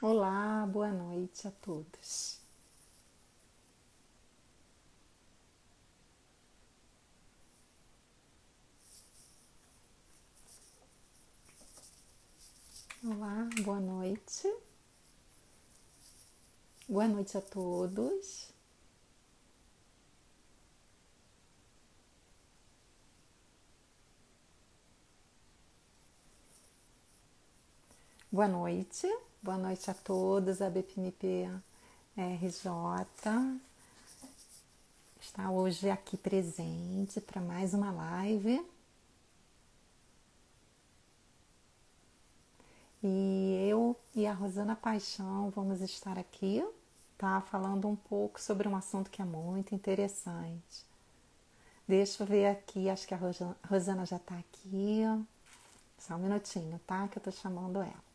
Olá, boa noite a todos. Olá, boa noite. Boa noite a todos. Boa noite. Boa noite a todos. A BPMP RJ está hoje aqui presente para mais uma live. E eu e a Rosana Paixão vamos estar aqui, tá? Falando um pouco sobre um assunto que é muito interessante. Deixa eu ver aqui, acho que a Rosana já está aqui. Só um minutinho, tá? Que eu tô chamando ela.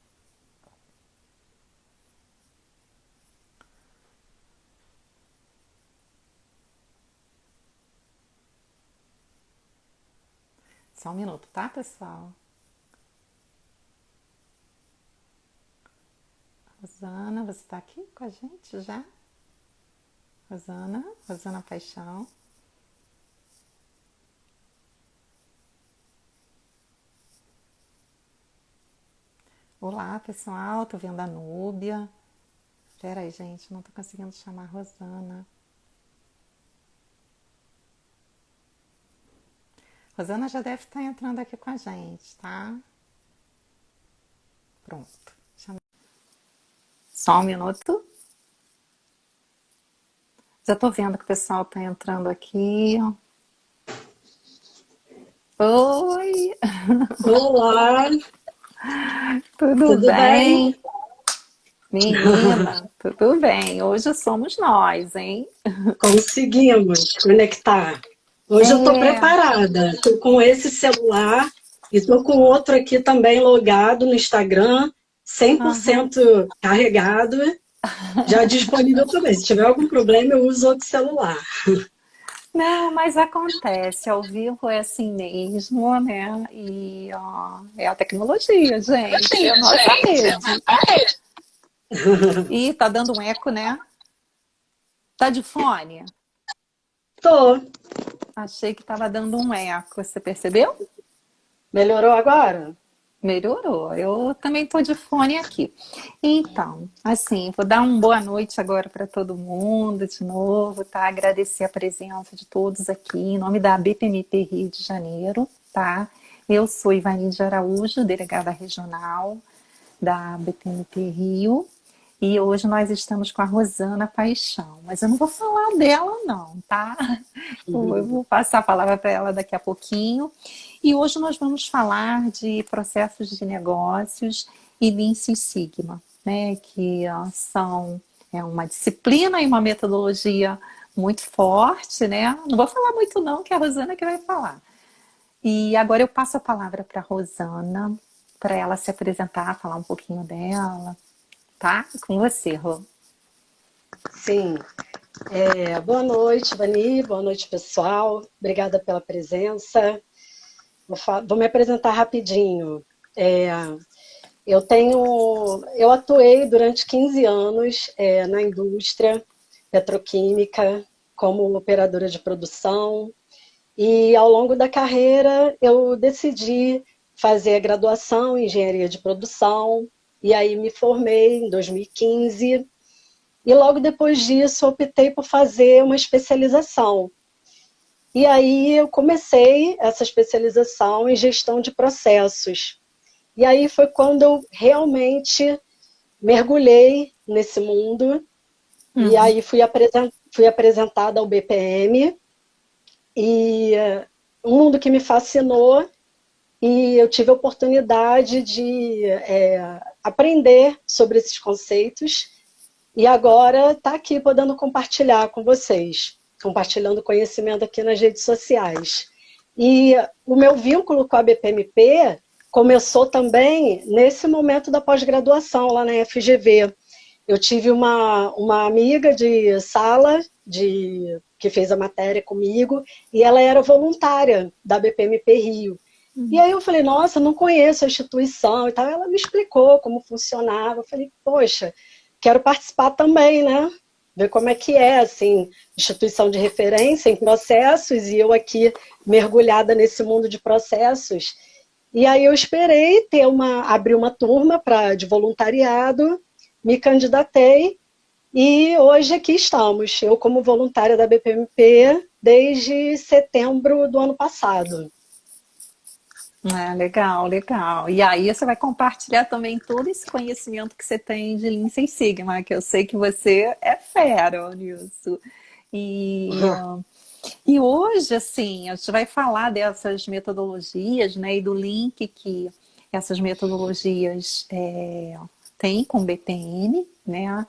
Só um minuto, tá, pessoal? Rosana, você tá aqui com a gente já? Rosana Paixão. Olá, pessoal, tô vendo a Núbia. Pera aí, gente, não tô conseguindo chamar a Rosana. Rosana já deve estar entrando aqui com a gente, tá? Pronto. Só um minuto. Já tô vendo que o pessoal tá entrando aqui. Oi, Olá, tudo tudo bem? bem? Menina, tudo bem. Hoje somos nós, hein? Conseguimos conectar. Hoje eu estou É, preparada. Estou com esse celular e estou com outro aqui também logado no Instagram, cem por aham. cento carregado, já disponível também. Se tiver algum problema, eu uso outro celular. Não, mas acontece, ao vivo é assim mesmo, né? E ó, é a tecnologia, gente, é a nossa rede. Ih, tá dando um eco, né? Tá de fone? Tô. Achei que tava dando um eco, você percebeu? Melhorou agora? Melhorou, eu também tô de fone aqui. Então, assim, vou dar uma boa noite agora para todo mundo de novo, tá? Agradecer a presença de todos aqui, em nome da BPMP Rio de Janeiro, tá? Eu sou Ivani de Araújo, delegada regional da BPMP Rio, e hoje nós estamos com a Rosana Paixão, mas eu não vou falar dela não, tá? Eu vou passar a palavra para ela daqui a pouquinho. E hoje nós vamos falar de processos de negócios e Lean Six Sigma, né? Que são uma disciplina e uma metodologia muito forte, né? Não vou falar muito não, que é a Rosana que vai falar. E agora eu passo a palavra para a Rosana, para ela se apresentar, falar um pouquinho dela, tá? Com você, Rô. Sim. Boa noite, Vani. Boa noite, pessoal. Obrigada pela presença. Vou me apresentar rapidinho. É, eu atuei durante 15 anos na indústria petroquímica como operadora de produção e ao longo da carreira eu decidi fazer a graduação em engenharia de produção e aí me formei em 2015 e logo depois disso optei por fazer uma especialização. E aí eu comecei essa especialização em gestão de processos. E aí foi quando eu realmente mergulhei nesse mundo e Uhum. aí fui apresentada ao BPM e um mundo que me fascinou e eu tive a oportunidade de aprender sobre esses conceitos e agora está aqui podendo compartilhar com vocês, compartilhando conhecimento aqui nas redes sociais. E o meu vínculo com a BPMP começou também nesse momento da pós-graduação lá na FGV. Eu tive uma amiga de sala que fez a matéria comigo e ela era voluntária da BPMP Rio. E aí eu falei, nossa, não conheço a instituição e tal. Ela me explicou como funcionava. Eu falei, poxa, quero participar também, né? Ver como é que é, assim, instituição de referência em processos, e eu aqui mergulhada nesse mundo de processos. E aí eu esperei abrir uma turma de voluntariado, me candidatei, e hoje aqui estamos. Eu como voluntária da BPMP desde setembro do ano passado. Legal, legal. E aí você vai compartilhar também todo esse conhecimento que você tem de Lean Six Sigma, que eu sei que você é fera nisso. E, e hoje, assim, a gente vai falar dessas metodologias, né, e do link que essas metodologias têm com o BPM, né?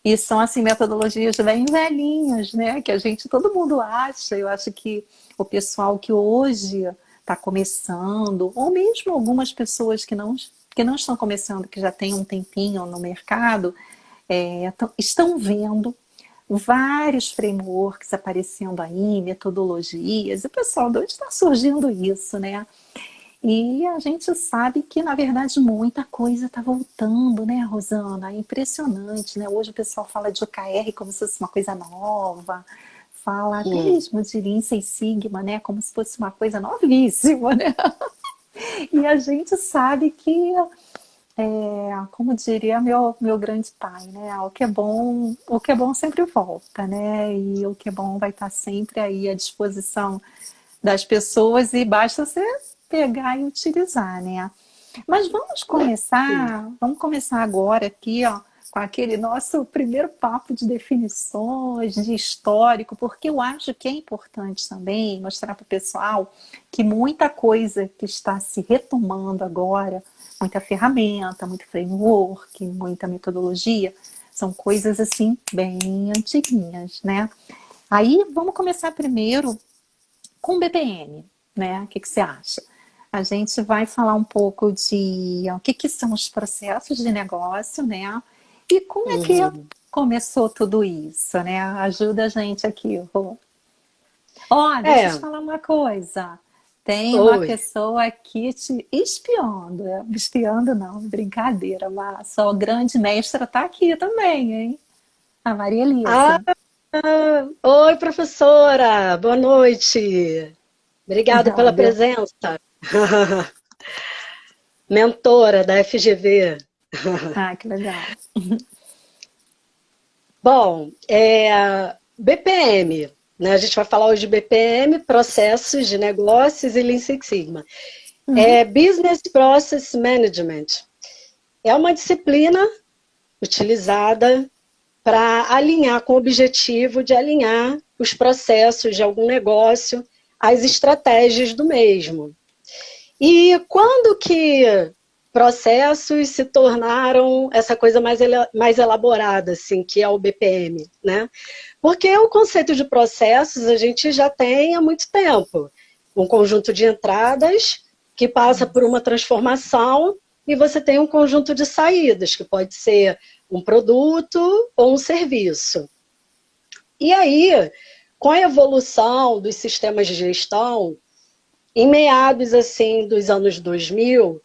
E são, assim, metodologias bem velhinhas, né? Que todo mundo acha. Eu acho que o pessoal que hoje está começando, ou mesmo algumas pessoas que não estão começando, que já têm um tempinho no mercado, estão vendo vários frameworks aparecendo aí, metodologias, e o pessoal, de onde está surgindo isso, né? E a gente sabe que, na verdade, muita coisa está voltando, né, Rosana? É impressionante, né? Hoje o pessoal fala de OKR como se fosse uma coisa nova, fala até mesmo de Lean Six Sigma, né? Como se fosse uma coisa novíssima, né? E a gente sabe que, como diria meu grande pai, né? O que é bom sempre volta, né? E o que é bom vai estar sempre aí à disposição das pessoas e basta você pegar e utilizar, né? Mas vamos começar agora aqui, ó, com aquele nosso primeiro papo de definições, de histórico, porque eu acho que é importante também mostrar para o pessoal que muita coisa que está se retomando agora, muita ferramenta, muito framework, muita metodologia, são coisas assim bem antiguinhas, né? Aí vamos começar primeiro com o BPM, né? O que você acha? A gente vai falar um pouco de o que são os processos de negócio, né? E como é que começou tudo isso, né? Ajuda a gente aqui, Rô. Ó, deixa eu te falar uma coisa. Tem uma Oi. pessoa aqui te espiando. Espiando não, brincadeira. A sua grande mestra está aqui também, hein? A Maria Ah, Elisa. oi, professora. Boa noite. Obrigada pela presença. Mentora da FGV. Ah, que legal. Bom, BPM, né? A gente vai falar hoje de BPM, processos de negócios e Lean Six Sigma. Business Process Management. É uma disciplina utilizada para alinhar com o objetivo de alinhar os processos de algum negócio às estratégias do mesmo. E quando que processos se tornaram essa coisa mais elaborada, assim, que é o BPM, né? Porque o conceito de processos a gente já tem há muito tempo. Um conjunto de entradas que passa por uma transformação e você tem um conjunto de saídas, que pode ser um produto ou um serviço. E aí, com a evolução dos sistemas de gestão, em meados assim dos anos 2000,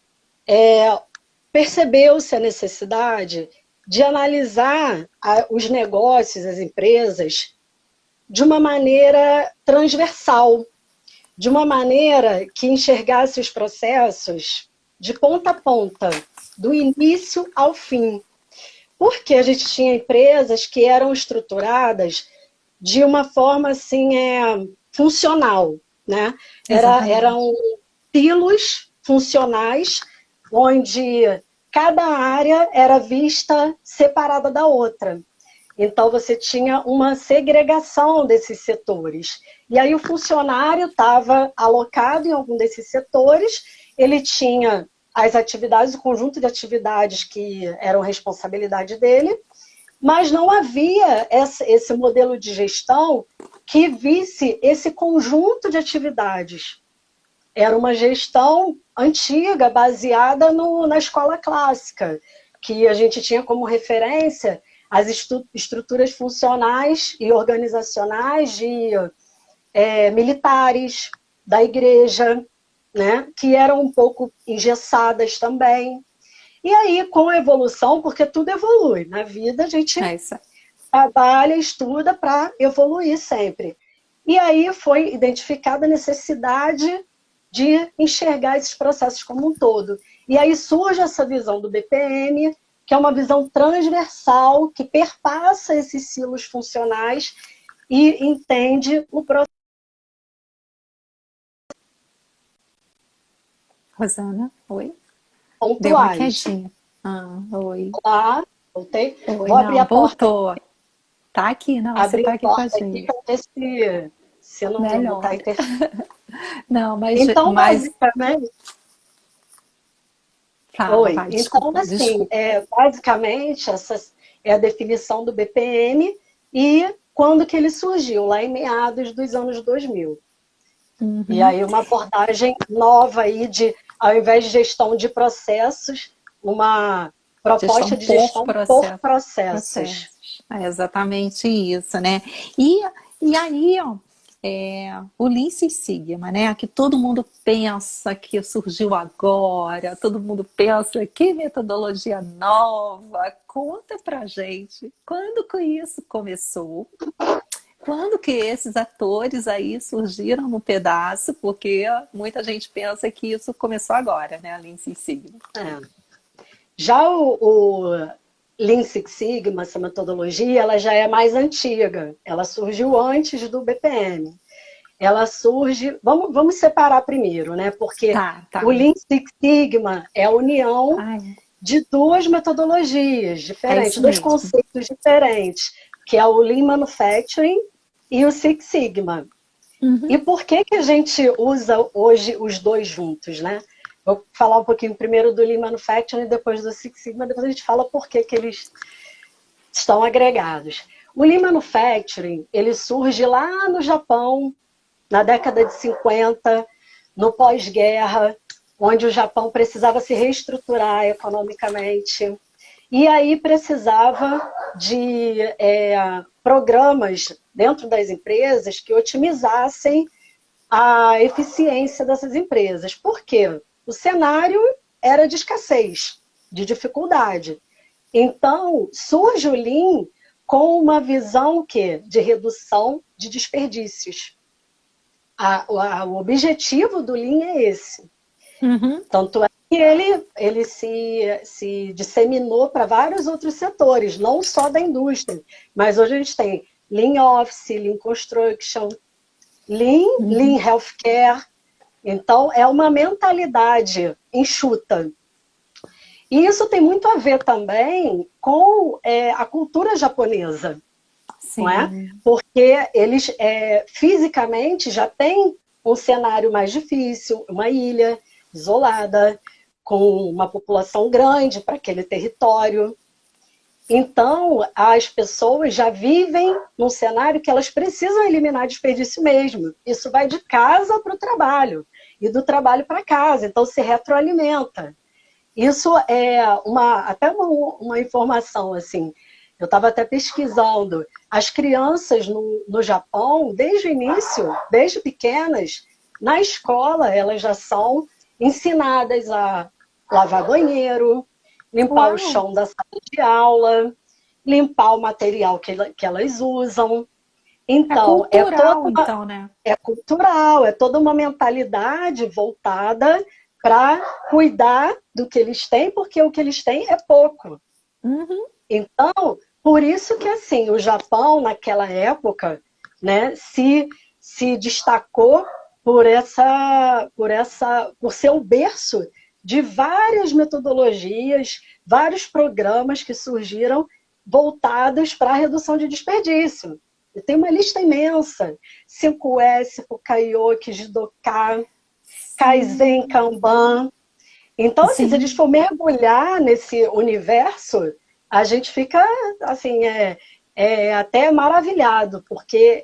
percebeu-se a necessidade de analisar os negócios, as empresas, de uma maneira transversal, de uma maneira que enxergasse os processos de ponta a ponta, do início ao fim. Porque a gente tinha empresas que eram estruturadas de uma forma assim, funcional, né? Eram silos funcionais, onde cada área era vista separada da outra. Então, você tinha uma segregação desses setores. E aí, o funcionário estava alocado em algum desses setores, ele tinha as atividades, o conjunto de atividades que eram responsabilidade dele, mas não havia esse modelo de gestão que visse esse conjunto de atividades. Era uma gestão antiga, baseada na escola clássica, que a gente tinha como referência as estruturas funcionais e organizacionais de militares, da igreja, né, que eram um pouco engessadas também. E aí, com a evolução, porque tudo evolui, na vida a gente É isso. trabalha, estuda para evoluir sempre. E aí foi identificada a necessidade de enxergar esses processos como um todo. E aí surge essa visão do BPM, que é uma visão transversal, que perpassa esses silos funcionais e entende o processo. Rosana, oi? Deu uma Pontuais. quedinha. Oi. Lá, voltei. Oi, Vou abrir não, a porta, voltou. Tá aqui, não, você abrir tá a aqui com a porta aqui gente. para ver se não está Melhor. interferindo. Não, Então, mas basicamente, fala, oi. vai, Então, desculpa, assim, desculpa. basicamente, essa é a definição do BPM e quando que ele surgiu, lá em meados dos anos 2000. E Uhum. aí uma abordagem nova aí de, ao invés de gestão de processos, uma Gestão proposta de por gestão por processo. processos. Processos. É exatamente isso, né? E aí, ó, o Lean Six Sigma, né? Que todo mundo pensa que surgiu agora, todo mundo pensa que metodologia nova. Conta pra gente, quando que isso começou? Quando que esses atores aí surgiram no pedaço? Porque muita gente pensa que isso começou agora, né? A Lean Six Sigma. É. Já o Lean Six Sigma, essa metodologia, ela já é mais antiga. Ela surgiu antes do BPM. Ela surge... Vamos separar primeiro, né? Porque Tá. o Lean Six Sigma é a união Ai, de duas metodologias é diferentes, isso dois mesmo. conceitos diferentes, que é o Lean Manufacturing e o Six Sigma. Uhum. E por que que a gente usa hoje os dois juntos, né? Vou falar um pouquinho primeiro do Lean Manufacturing e depois do Six Sigma, depois a gente fala por que que eles estão agregados. O Lean Manufacturing, ele surge lá no Japão, na década de 50, no pós-guerra, onde o Japão precisava se reestruturar economicamente. E aí precisava de programas dentro das empresas que otimizassem a eficiência dessas empresas. Por quê? O cenário era de escassez, de dificuldade. Então, surge o Lean com uma visão que de redução de desperdícios. O objetivo do Lean é esse. Uhum. Tanto é que ele se disseminou para vários outros setores, não só da indústria. Mas hoje a gente tem Lean Office, Lean Construction, Lean Healthcare. Então, é uma mentalidade enxuta. E isso tem muito a ver também com a cultura japonesa, não é? Sim. Porque eles fisicamente já têm um cenário mais difícil, uma ilha isolada, com uma população grande para aquele território. Então, as pessoas já vivem num cenário que elas precisam eliminar desperdício mesmo. Isso vai de casa para o trabalho e do trabalho para casa, então se retroalimenta. Isso é até uma informação, assim, eu estava até pesquisando. As crianças no Japão, desde o início, desde pequenas, na escola, elas já são ensinadas a lavar banheiro, limpar o Uau! chão da sala de aula, limpar o material que elas usam. É Então, cultural, então, né? é cultural, é toda uma mentalidade voltada para cuidar do que eles têm, porque o que eles têm é pouco. Uhum. Então, por isso que assim, o Japão naquela época, né, se destacou por ser o berço de várias metodologias, vários programas que surgiram voltados para a redução de desperdício. E tem uma lista imensa: 5S, Fukayoki, Jidoka, Kaizen, Kanban. Então, assim, se a gente Sim. for mergulhar nesse universo, a gente fica, assim, até maravilhado, porque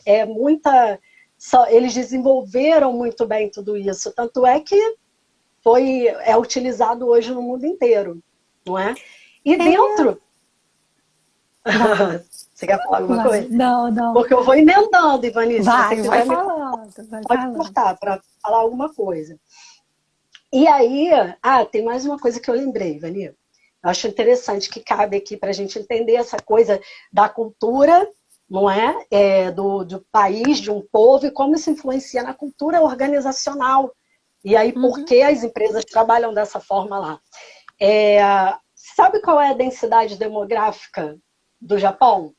eles desenvolveram muito bem tudo isso. Tanto é que é utilizado hoje no mundo inteiro, não é? E É, dentro... vai, Você quer falar alguma vai. coisa? Não, não. Porque eu vou emendando, Ivanice. Se você Vai quiser me falando, vai pode falando. cortar para falar alguma coisa. E aí, tem mais uma coisa que eu lembrei, Vani. Eu acho interessante que cabe aqui para a gente entender essa coisa da cultura, não é? Do país, de um povo, e como isso influencia na cultura organizacional. E aí, por Uhum. que as empresas trabalham dessa forma lá? Sabe qual é a densidade demográfica do Japão?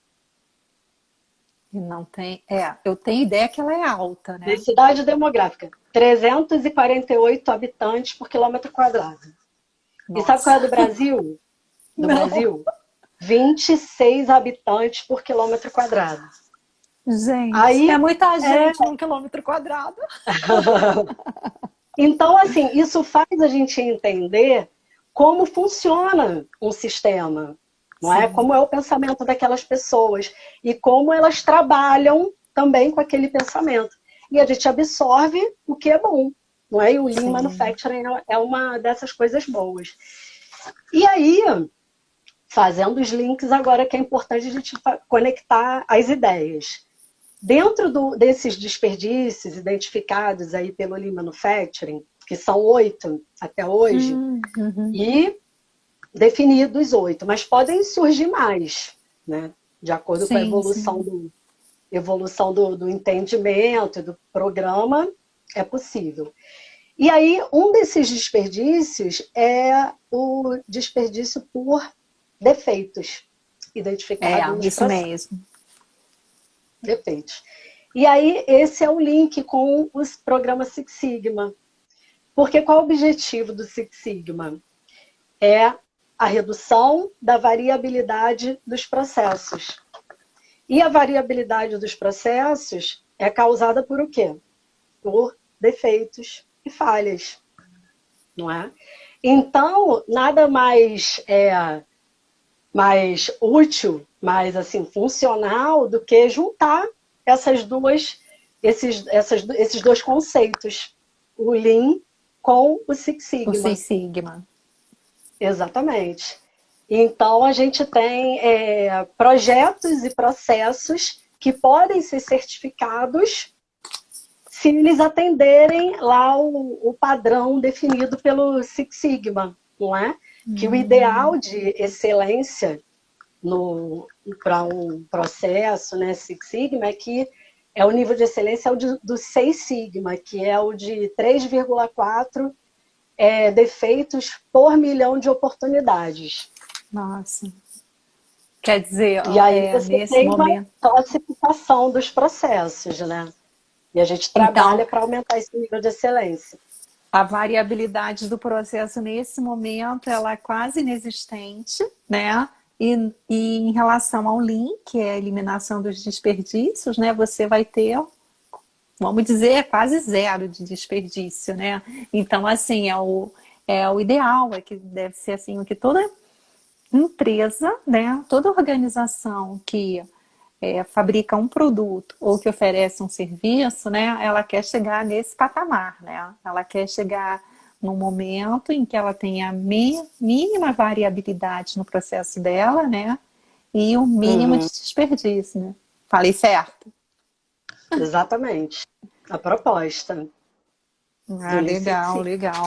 E não tem. Eu tenho ideia que ela é alta, né? Densidade demográfica, 348 habitantes por quilômetro quadrado. E sabe qual é a Nossa. do Brasil? Do Não. Brasil? 26 habitantes por quilômetro quadrado. Gente, é Aí, muita é... gente num quilômetro quadrado. Então, assim, isso faz a gente entender como funciona um sistema, não é? Sim, Como é o pensamento daquelas pessoas e como elas trabalham também com aquele pensamento. E a gente absorve o que é bom, não é? E o Lean sim. Manufacturing é uma dessas coisas boas. E aí, fazendo os links agora que é importante a gente conectar as ideias. Dentro desses desperdícios identificados aí pelo Lean Manufacturing, que são 8 até hoje, Uhum. e definidos 8, mas podem surgir mais, né? De acordo com a Sim, evolução sim. do entendimento e do programa, é possível. E aí, um desses desperdícios é o desperdício por defeitos É, identificados nos isso processos. mesmo. Defeitos. E aí, esse é o link com os programas Six Sigma. Porque qual é o objetivo do Six Sigma? É a redução da variabilidade dos processos. E a variabilidade dos processos é causada por o quê? Por defeitos e falhas, não é? Então, nada mais útil, mais assim funcional do que juntar esses dois conceitos, o Lean com o Six O Sigma. Six Sigma. Exatamente. Então, a gente tem projetos e processos que podem ser certificados se eles atenderem lá o padrão definido pelo Six Sigma, não é? Que o ideal de excelência para um processo, né, Six Sigma, é que o nível de excelência é do 6 Sigma, que é o de 3,4 defeitos por milhão de oportunidades. Nossa. Quer dizer, E aí você nesse tem uma momento. classificação dos processos, né? E a gente Então, trabalha para aumentar esse nível de excelência. a variabilidade do processo nesse momento ela é quase inexistente, né? E em relação ao Lean, que é a eliminação dos desperdícios, né? Você vai ter, vamos dizer, quase zero de desperdício, né? Então, assim, é o ideal, é que deve ser assim, o que toda empresa, né? Toda organização que fabrica um produto ou que oferece um serviço, né, ela quer chegar nesse patamar, né? Ela quer chegar num momento em que ela tenha a mínima variabilidade no processo dela, né? E o mínimo de Uhum, desperdício, né? Falei certo? exatamente. A proposta do Ah, Lean Six legal, Sigma. legal.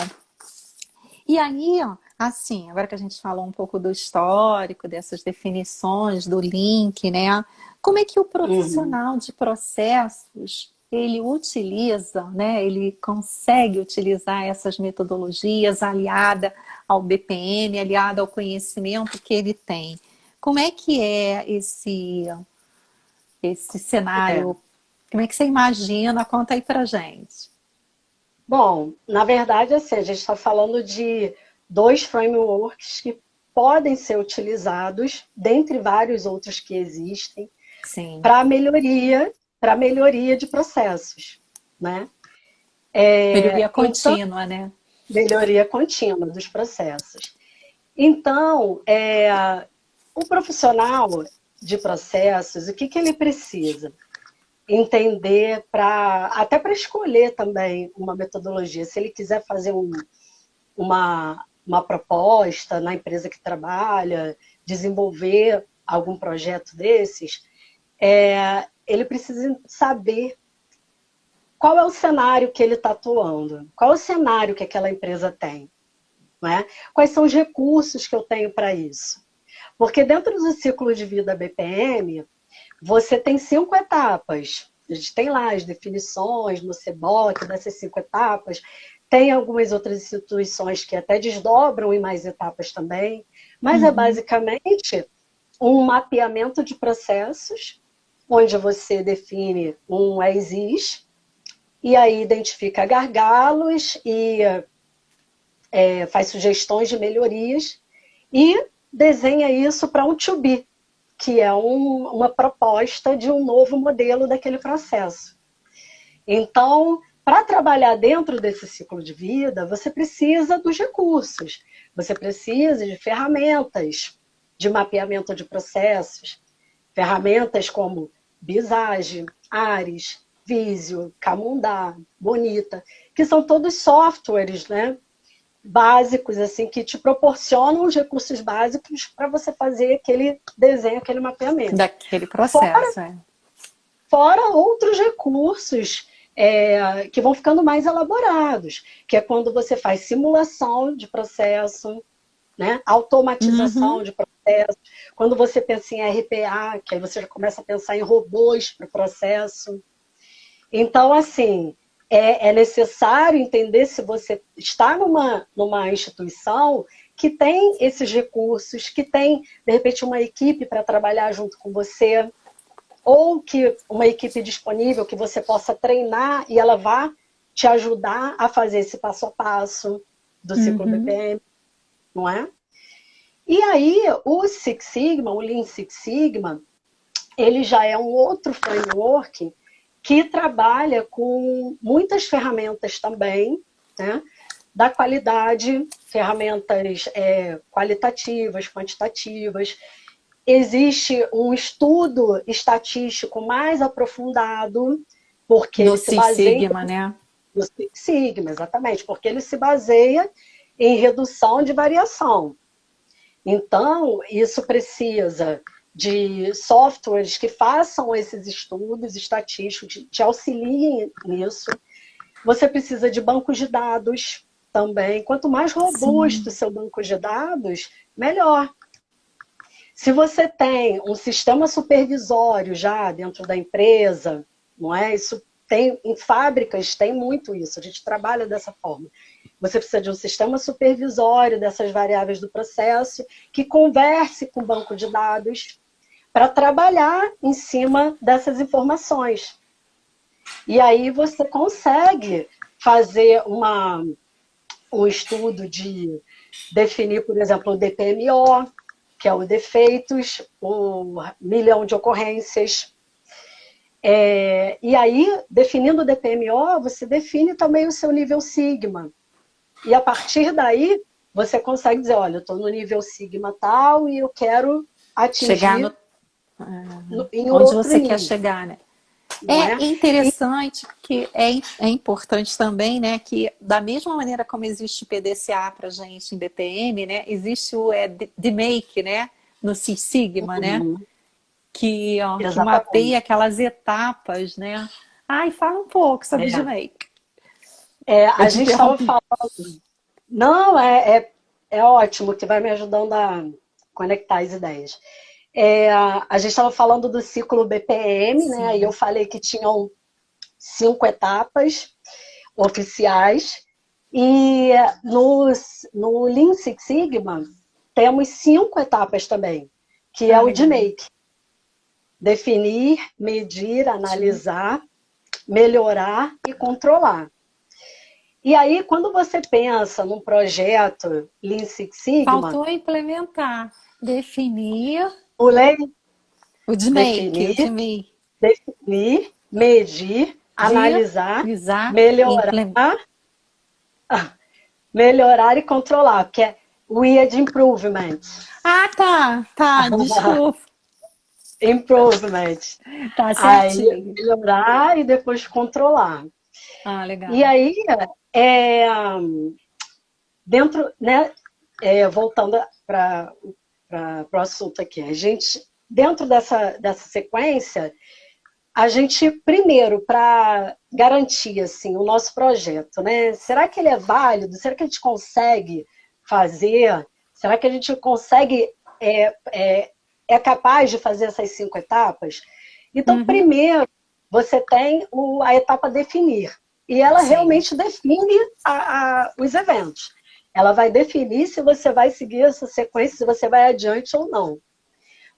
E aí, ó, assim, agora que a gente falou um pouco do histórico, dessas definições, do link, né? Como é que o Uhum. profissional de processos ele utiliza, né? Ele consegue utilizar essas metodologias aliada ao BPM, aliada ao conhecimento que ele tem. Como é que é esse É. cenário? Como é que você imagina? Conta aí pra gente. Bom, na verdade, assim, a gente está falando de dois frameworks que podem ser utilizados, dentre vários outros que existem, Sim, para melhoria de processos, né? melhoria Então, contínua, né? melhoria contínua dos processos. Então, o profissional de processos, o que, que ele precisa? Entender até para escolher também uma metodologia. Se ele quiser fazer uma proposta na empresa que trabalha, desenvolver algum projeto desses, ele precisa saber qual é o cenário que ele está atuando? Qual é o cenário que aquela empresa tem? Não é? Quais são os recursos que eu tenho para isso? Porque dentro do ciclo de vida BPM, você tem 5 etapas. A gente tem lá as definições no CBOC dessas 5 etapas. Tem algumas outras instituições que até desdobram em mais etapas também. Mas é basicamente um mapeamento de processos, onde você define um as-is, e aí identifica gargalos e faz sugestões de melhorias, e desenha isso para um to be, que é uma proposta de um novo modelo daquele processo. Então, para trabalhar dentro desse ciclo de vida, você precisa dos recursos, você precisa de ferramentas de mapeamento de processos, ferramentas como Visage, Ares, Visio, Camundá, Bonita, que são todos softwares, né, básicos, assim, que te proporcionam os recursos básicos para você fazer aquele desenho, aquele mapeamento. Daquele processo, Fora outros recursos que vão ficando mais elaborados, que é quando você faz simulação de processo, né? Automatização de processo, quando você pensa em RPA, que aí você já começa a pensar em robôs para o processo. Então, assim, é necessário entender se você está numa instituição que tem esses recursos, que tem, de repente, uma equipe para trabalhar junto com você, ou que uma equipe disponível que você possa treinar e ela vá te ajudar a fazer esse passo a passo do ciclo BPM, não é? E aí, o Six Sigma, o Lean Six Sigma, ele já é um outro framework que trabalha com muitas ferramentas também, né, da qualidade, ferramentas qualitativas, quantitativas. Existe um estudo estatístico mais aprofundado, porque ele se baseia... Six Sigma, né? No Six Sigma, exatamente, porque ele se baseia em redução de variação. Então, isso precisa de softwares que façam esses estudos estatísticos, te auxiliem nisso. Você precisa de bancos de dados também. Quanto mais robusto o seu banco de dados, melhor. Se você tem um sistema supervisório já dentro da empresa, não é? Isso tem, em fábricas tem muito isso, a gente trabalha dessa forma. Você precisa de um sistema supervisório dessas variáveis do processo que converse com o banco de dados para trabalhar em cima dessas informações. E aí você consegue fazer um estudo de definir, por exemplo, o DPMO, que é o defeitos, o milhão de ocorrências. E aí, definindo o DPMO, você define também o seu nível Sigma. E a partir daí, você consegue dizer, olha, eu estou no nível Sigma tal e eu quero atingir... Chegar em onde outro você nível. quer chegar, né? É interessante que é importante também, né, que da mesma maneira como existe o PDCA para gente em BPM, né, existe o DMAIC, né, no Six Sigma, né, que mapeia aquelas etapas, né. Ai, fala um pouco sobre o DMAIC. A gente estava falando... Não, é ótimo, que vai me ajudando a conectar as ideias. A gente estava falando do ciclo BPM, né? E eu falei que tinham 5 etapas oficiais. E no Lean Six Sigma temos 5 etapas também, que é o DMAIC. Definir, medir, analisar, melhorar e controlar. E aí, quando você pensa num projeto Lean Six Sigma... Faltou implementar, definir... O DMAIC. Definir, medir, analisar, melhorar e controlar, que é Weird Improvement. Ah, tá, desculpa. Improvement. Tá certinho. Aí, melhorar e depois controlar. Ah, legal. E aí, dentro, né, voltando para o assunto aqui, a gente, dentro dessa sequência, a gente, primeiro, para garantir assim, o nosso projeto, né? Será que ele é válido? Será que a gente consegue fazer? Será que a gente consegue, é capaz de fazer essas 5 etapas? Então, Uhum. primeiro, você tem a etapa definir. E ela Sim, realmente define os eventos. Ela vai definir se você vai seguir essa sequência, se você vai adiante ou não.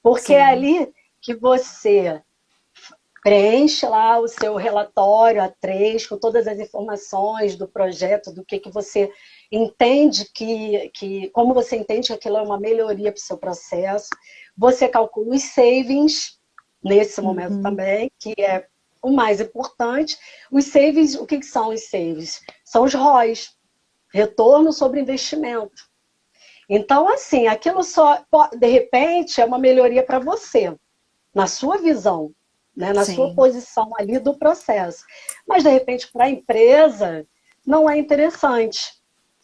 Porque é sim. ali que você preenche lá o seu relatório A3 com todas as informações do projeto, do que você entende como você entende que aquilo é uma melhoria para o seu processo. Você calcula os savings nesse momento Uhum. também, que é o mais importante. Os savings, o que são os savings? São os ROIs, retorno sobre investimento. Então, assim, aquilo só, de repente, é uma melhoria para você, na sua visão, né, na sua Sim. posição ali do processo. Mas, de repente, para a empresa, não é interessante.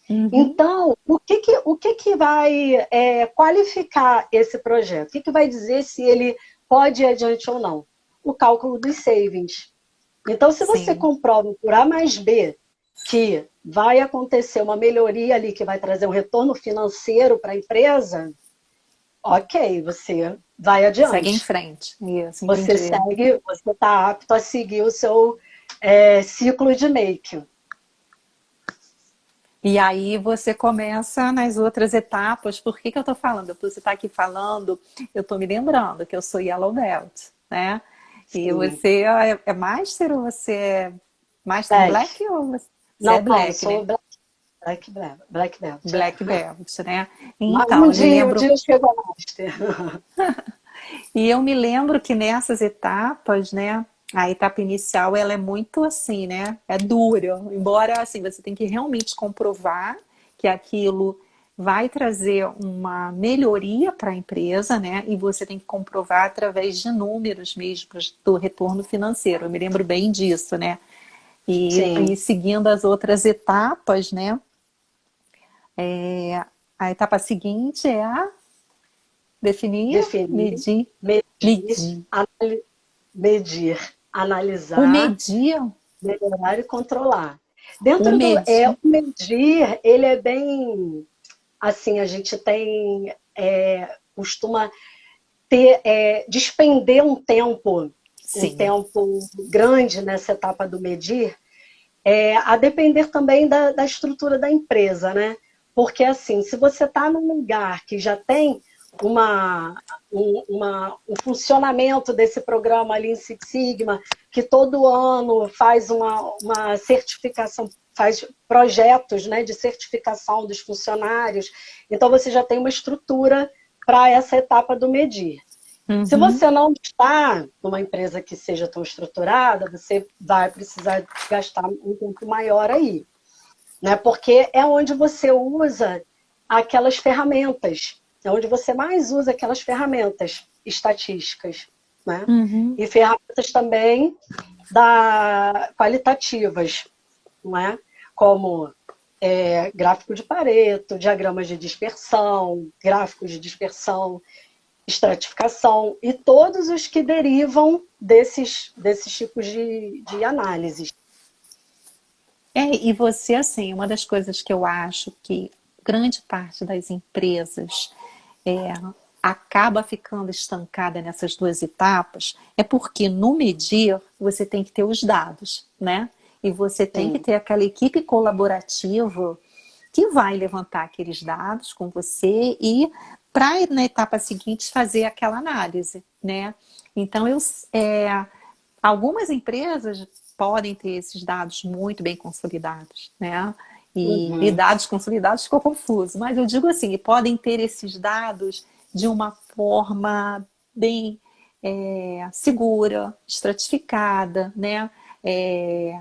Uhum. Então, o que vai qualificar esse projeto? O que vai dizer se ele pode ir adiante ou não? O cálculo dos savings. Então, se você Sim. comprova por A mais B que vai acontecer uma melhoria ali que vai trazer um retorno financeiro para a empresa, ok, você vai Segue em adiante. frente. Isso, Você entendi. segue, você está apto a seguir o seu ciclo de make. E aí você começa nas outras etapas. Por que que eu estou falando? Você está aqui falando, eu estou me lembrando que eu sou Yellow Belt, né? E Sim. você é Master ou você é Master em Black. Black ou você é Não, não, eu Black, sou né? Black Belt. Black Belt, né? Mas Então, eu me um lembro, dia eu chego a Master. e eu me lembro que nessas etapas, né? A etapa inicial, ela é muito assim, né? É dura. Embora, assim, você tem que realmente comprovar que aquilo vai trazer uma melhoria para a empresa, né? E você tem que comprovar através de números mesmo do retorno financeiro. Eu me lembro bem disso, né? E Sim, seguindo as outras etapas, né? A etapa seguinte é a definir, definir, medir, medir, medir. medir, O analisar, medir, melhorar e controlar. o Dentro do medir, o medir, ele é bem assim, a gente tem costuma ter despender um sim. tempo grande nessa etapa do medir, a depender também da estrutura da empresa, né? Porque, assim, se você está num lugar que já tem um funcionamento desse programa ali em Six Sigma, que todo ano faz uma certificação, faz projetos, né, de certificação dos funcionários, então você já tem uma estrutura para essa etapa do medir. Se Uhum. você não está numa empresa que seja tão estruturada, você vai precisar gastar um tempo maior aí, né? Porque é onde você usa aquelas ferramentas, é onde você mais usa aquelas ferramentas estatísticas, né? Uhum. E ferramentas também qualitativas, não é? Como gráfico de Pareto, diagramas de dispersão, gráficos de dispersão, estratificação e todos os que derivam desses tipos de análises. E você, assim, uma das coisas que eu acho que grande parte das empresas é, acaba ficando estancada nessas duas etapas é porque no medir você tem que ter os dados, né? E você tem que Sim. ter aquela equipe colaborativa que vai levantar aqueles dados com você e para na etapa seguinte fazer aquela análise, né? Então algumas empresas podem ter esses dados muito bem consolidados, né? E Uhum. dados consolidados ficou confuso, mas eu digo assim, podem ter esses dados de uma forma bem segura, estratificada, né?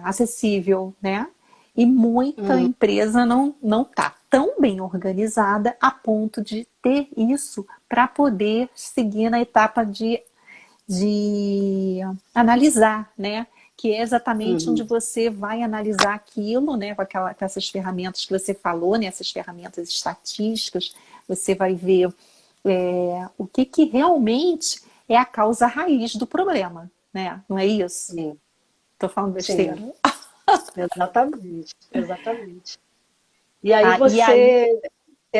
Acessível, né? E muita Uhum. empresa não está tão bem organizada a ponto de ter isso para poder seguir na etapa de analisar, né? Que é exatamente onde Uhum. você vai analisar aquilo, né? Com essas ferramentas que você falou, né? Essas ferramentas estatísticas, você vai ver o que realmente é a causa raiz do problema, né? Não é isso? Sim, Tô falando besteira. sim, exatamente, exatamente. E aí E aí, você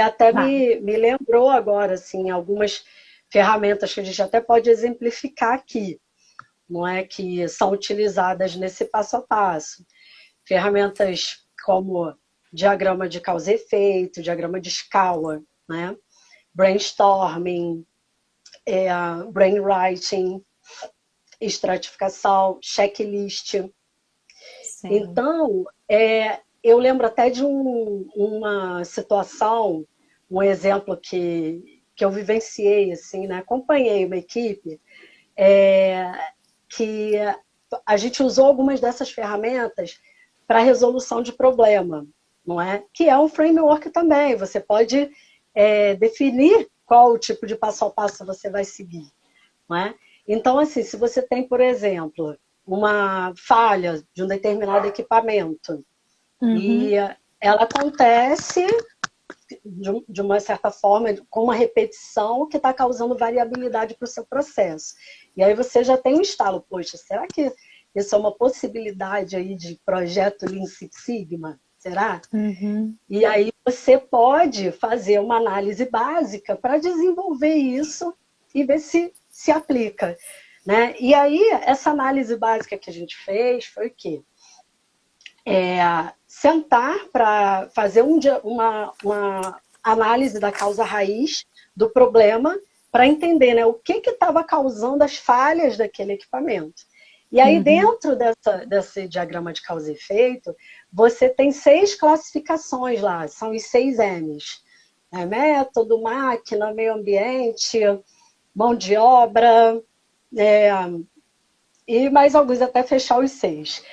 até vá. me lembrou agora, assim, algumas ferramentas que a gente até pode exemplificar aqui, não é? Que são utilizadas nesse passo a passo. Ferramentas como diagrama de causa e efeito, diagrama de escala, né? Brainstorming, brainwriting, estratificação, checklist. Sim. Então, eu lembro até de uma situação, um exemplo que eu vivenciei, assim, né? Acompanhei uma equipe é, que a gente usou algumas dessas ferramentas para resolução de problema, não é? Que é um framework também. Você pode definir qual o tipo de passo a passo você vai seguir, não é? Então, assim, se você tem, por exemplo, uma falha de um determinado equipamento Uhum. e ela acontece de uma certa forma, com uma repetição que está causando variabilidade para o seu processo. E aí você já tem um estalo, poxa, será que isso é uma possibilidade aí de projeto Lean Six Sigma? Será? Uhum. E aí você pode fazer uma análise básica para desenvolver isso e ver se aplica. Né? E aí, essa análise básica que a gente fez foi o quê? Sentar para fazer uma análise da causa raiz do problema para entender, né, o que estava causando as falhas daquele equipamento. E aí, Uhum. dentro desse diagrama de causa e efeito, você tem 6 classificações lá, são os 6 M's. Método, máquina, meio ambiente, mão de obra, e mais alguns até fechar os 6.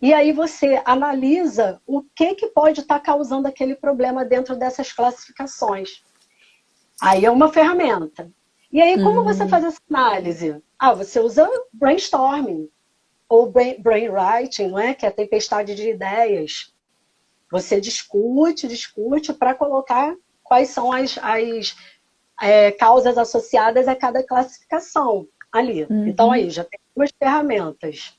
E aí você analisa o que pode estar causando aquele problema dentro dessas classificações. Aí é uma ferramenta. E aí, como você faz Uhum. essa análise? Você usa brainstorming ou brainwriting, não é? Que é a tempestade de ideias. Você discute para colocar quais são as causas associadas a cada classificação ali. Então, aí, Uhum. já tem duas ferramentas.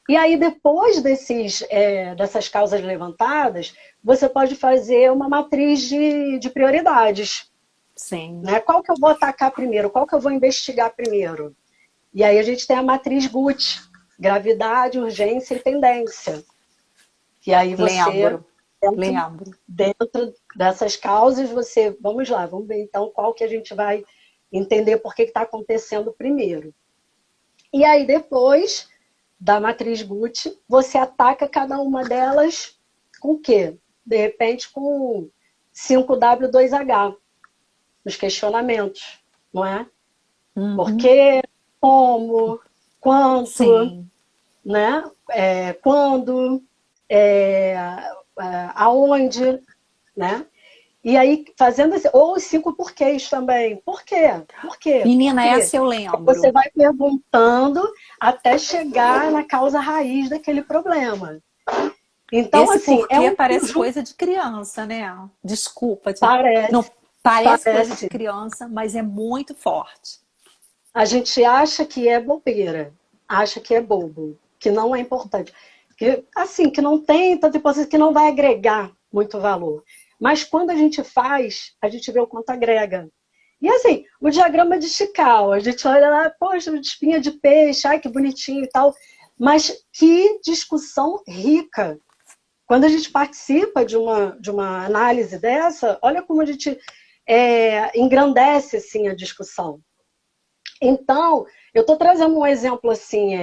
E aí, depois dessas causas levantadas, você pode fazer uma matriz de prioridades. Sim. Né? Qual que eu vou atacar primeiro? Qual que eu vou investigar primeiro? E aí a gente tem a matriz GUT, gravidade, urgência e tendência. E aí você, Lembro. dentro, Lembro. dentro dessas causas, vamos lá, vamos ver então qual que a gente vai entender por que está acontecendo primeiro. E aí depois da matriz GUT, você ataca cada uma delas com o quê? De repente com 5W2H, nos questionamentos, não é? Por Uhum. quê, como, quanto, Sim. né? Quando, é, aonde, né? E aí, fazendo esse, ou os 5 porquês também. Por quê? Por quê? Por Menina, quê? essa eu Você lembro. vai perguntando até chegar na causa raiz daquele problema. Então, Esse assim, é porquê um parece conjunto, coisa de criança, né? Desculpa. parece, Não parece coisa de parece. criança, mas é muito forte. A gente acha que é bobeira, acha que é bobo, que não é importante. Que, assim, que não tem tanta importância, que não vai agregar muito valor. Mas quando a gente faz, a gente vê o quanto agrega. E assim, o diagrama de Chicago, a gente olha lá, poxa, de espinha de peixe, ai que bonitinho e tal. Mas que discussão rica. Quando a gente participa de uma análise dessa, olha como a gente engrandece assim, a discussão. Então, eu estou trazendo um exemplo assim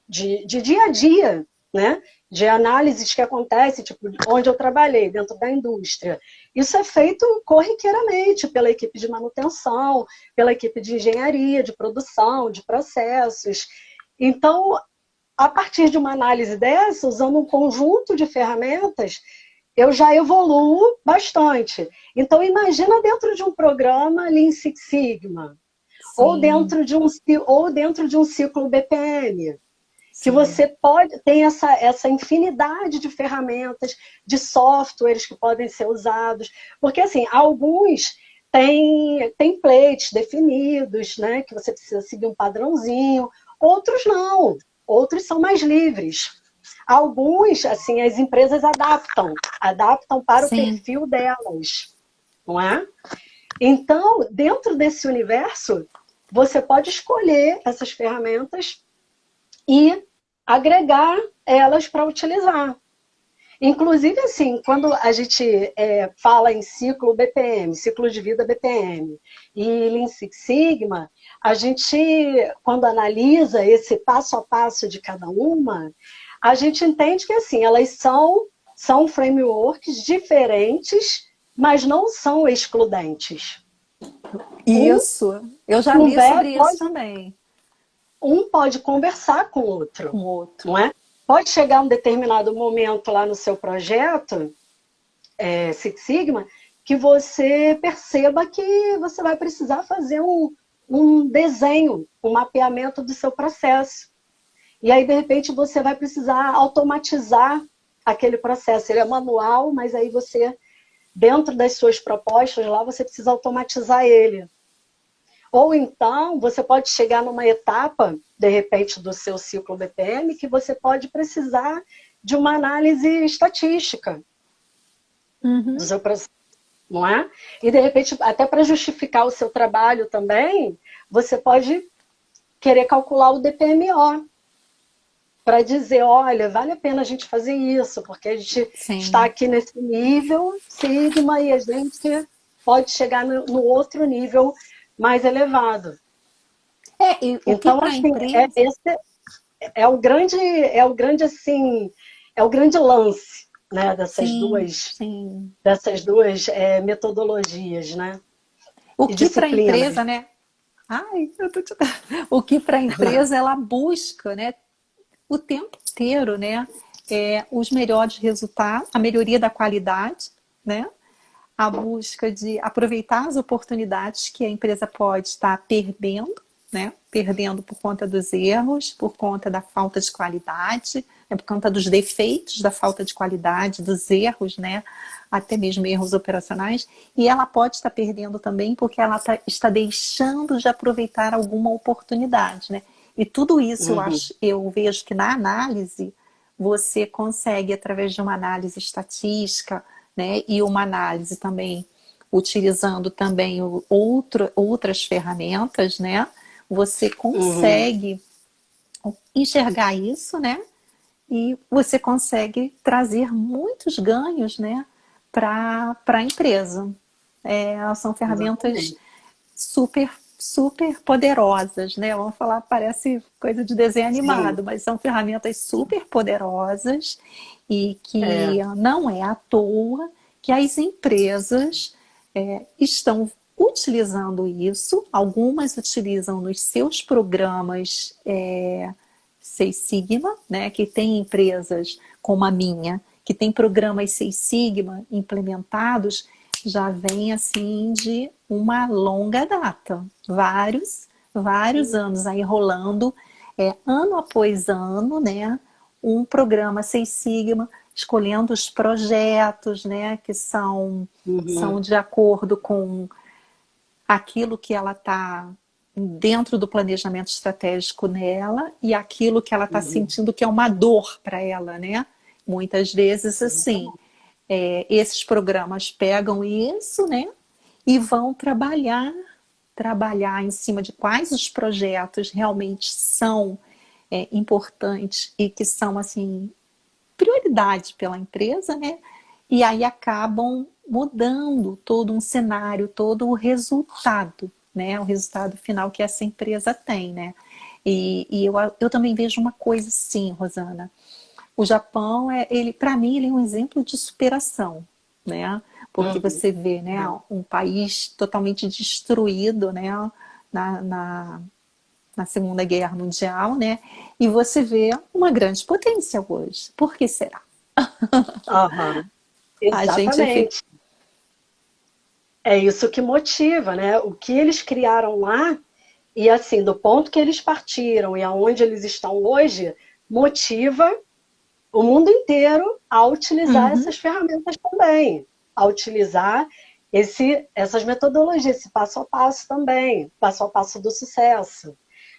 de dia a dia, né? De análises que acontecem, tipo, onde eu trabalhei, dentro da indústria. Isso é feito corriqueiramente pela equipe de manutenção, pela equipe de engenharia, de produção, de processos. Então, a partir de uma análise dessa, usando um conjunto de ferramentas, eu já evoluo bastante. Então, imagina dentro de um programa Lean Six Sigma, ou Sim, dentro de um ciclo BPM, que sim. você tem essa infinidade de ferramentas, de softwares que podem ser usados, porque assim, alguns têm templates definidos, né, que você precisa seguir um padrãozinho, Outros não, outros são mais livres. Alguns, assim, as empresas adaptam para o Sim. perfil delas, não é? Então, dentro desse universo, você pode escolher essas ferramentas e agregar elas para utilizar. Inclusive, assim, quando a gente fala em ciclo BPM, ciclo de vida BPM, e Lean Six Sigma, a gente, quando analisa esse passo a passo de cada uma, a gente entende que, assim, elas são frameworks diferentes, mas não são excludentes. Um, Isso. Eu já li sobre isso pode, também, um pode conversar com o outro, com o outro. não é? Pode chegar um determinado momento lá no seu projeto, Six Sigma, que você perceba que você vai precisar fazer um desenho, um mapeamento do seu processo. E aí, de repente, você vai precisar automatizar aquele processo. Ele é manual, mas aí você, dentro das suas propostas lá, você precisa automatizar ele. Ou então, você pode chegar numa etapa, de repente, do seu ciclo BPM, que você pode precisar de uma análise estatística do seu processo, não é? E, de repente, até para justificar o seu trabalho também, você pode querer calcular o DPMO, para dizer, olha, vale a pena a gente fazer isso, porque a gente está Sim. aqui nesse nível Sigma e a gente pode chegar no outro nível mais elevado. E o que Então, para a assim, empresa. esse assim, é o grande lance, né, Sim, sim. dessas duas metodologias, né, O e que para a disciplinas. empresa, né? Ai, eu tô te... O que para a empresa ela busca, né? O tempo inteiro, né? Os melhores resultados, a melhoria da qualidade, né? A busca de aproveitar as oportunidades que a empresa pode estar perdendo, né? Perdendo por conta dos erros, por conta da falta de qualidade, né? Por conta dos defeitos da falta de qualidade, dos erros, né? Até mesmo erros operacionais. E ela pode estar perdendo também porque ela está deixando de aproveitar alguma oportunidade, né? E tudo isso Uhum, eu vejo que na análise você consegue, através de uma análise estatística, né, e uma análise também utilizando também outras ferramentas, né, você uhum, consegue enxergar isso, né, e você consegue trazer muitos ganhos, né, para a empresa. São ferramentas exatamente. super poderosas, né? Vamos falar, parece coisa de desenho Sim, animado, mas são ferramentas super poderosas e é, que não é à toa que as empresas estão utilizando isso. Algumas utilizam nos seus programas Seis Sigma, né? Que tem empresas como a minha que tem programas Seis Sigma implementados já vem assim de uma longa data, vários anos aí rolando, ano após ano, né, um programa Seis Sigma, escolhendo os projetos, né, que são uhum, de acordo com aquilo que ela está dentro do planejamento estratégico nela e aquilo que ela está uhum, sentindo que é uma dor para ela, né? Muitas vezes, assim, exatamente. esses programas pegam isso, né? E vão trabalhar em cima de quais os projetos realmente são importantes e que são, assim, prioridade pela empresa, né? E aí acabam mudando todo um cenário, todo o resultado, né? O resultado final que essa empresa tem, né? E eu também vejo uma coisa sim, Rosana. O Japão, para mim, ele é um exemplo de superação, né? Porque Uhum, você vê, né, um país totalmente destruído, né, na, na, na Segunda Guerra Mundial, né? E você vê uma grande potência hoje. Por que será? aham, A gente fica. exatamente. É isso que motiva, né? O que eles criaram lá, e assim, do ponto que eles partiram e aonde eles estão hoje, motiva o mundo inteiro a utilizar Uhum. essas ferramentas também, a utilizar essas metodologias, esse passo a passo também, passo a passo do sucesso.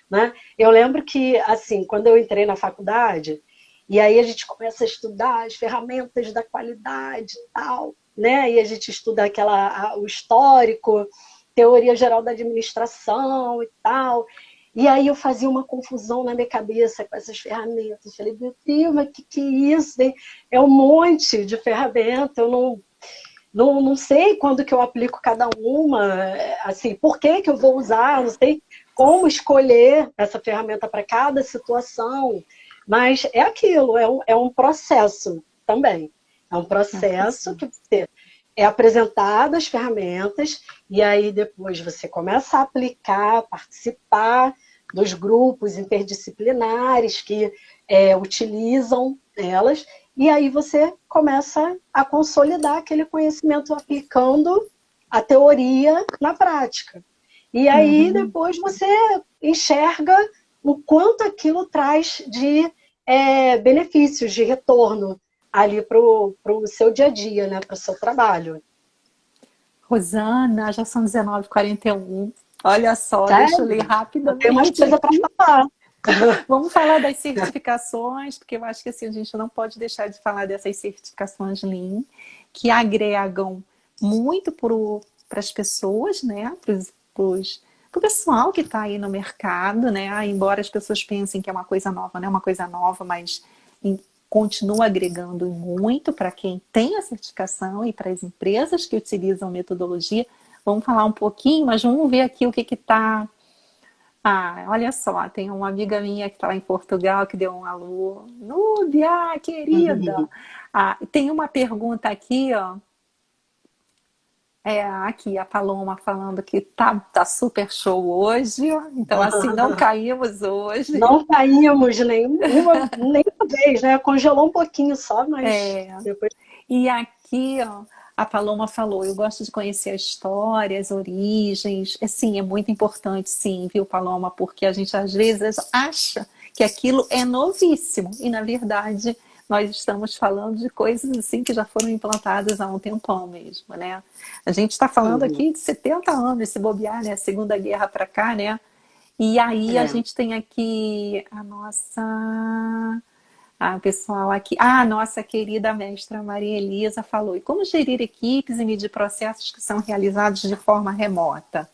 né? Eu lembro que, assim, quando eu entrei na faculdade, e aí a gente começa a estudar as ferramentas da qualidade e tal, né? E a gente estuda o histórico, teoria geral da administração e tal. E aí eu fazia uma confusão na minha cabeça com essas ferramentas. Falei, meu Deus, mas que é isso? Hein? É um monte de ferramenta, eu não sei quando que eu aplico cada uma, assim, por que eu vou usar, não sei como escolher essa ferramenta para cada situação, mas é aquilo, é um processo também. É um processo que você é apresentado as ferramentas e aí depois você começa a aplicar, participar dos grupos interdisciplinares que utilizam elas, e aí você começa a consolidar aquele conhecimento aplicando a teoria na prática. E aí depois você enxerga o quanto aquilo traz de benefícios, de retorno ali para o seu dia a dia, né, para o seu trabalho. Rosana, já são 19h41. Olha só, deixa eu Sério? ler Eu tenho mais rapidamente coisa para aqui. falar. Vamos falar das certificações, porque eu acho que assim, a gente não pode deixar de falar dessas certificações Lean, que agregam muito para as pessoas, né? Para o pessoal que está aí no mercado, né? Embora as pessoas pensem que é uma coisa nova, não é uma coisa nova, mas continua agregando muito para quem tem a certificação e para as empresas que utilizam metodologia. Vamos falar um pouquinho, mas vamos ver aqui o que está. Olha só, tem uma amiga minha que está lá em Portugal que deu um alô. Núbia, querida! Tem uma pergunta aqui, ó. Aqui a Paloma falando que tá super show hoje. Então, assim, não caímos hoje. Não caímos nenhuma vez, né? Congelou um pouquinho só, mas depois. E aqui, ó, a Paloma falou, eu gosto de conhecer a história, as origens. Sim, é muito importante, sim, viu, Paloma? Porque a gente às vezes acha que aquilo é novíssimo. E, na verdade, nós estamos falando de coisas assim que já foram implantadas há um tempão mesmo, né? A gente está falando aqui de 70 anos, se bobear, né? Segunda Guerra para cá, né? E aí a gente tem aqui a nossa... o pessoal aqui. A nossa querida mestra Maria Elisa falou. E como gerir equipes e medir processos que são realizados de forma remota?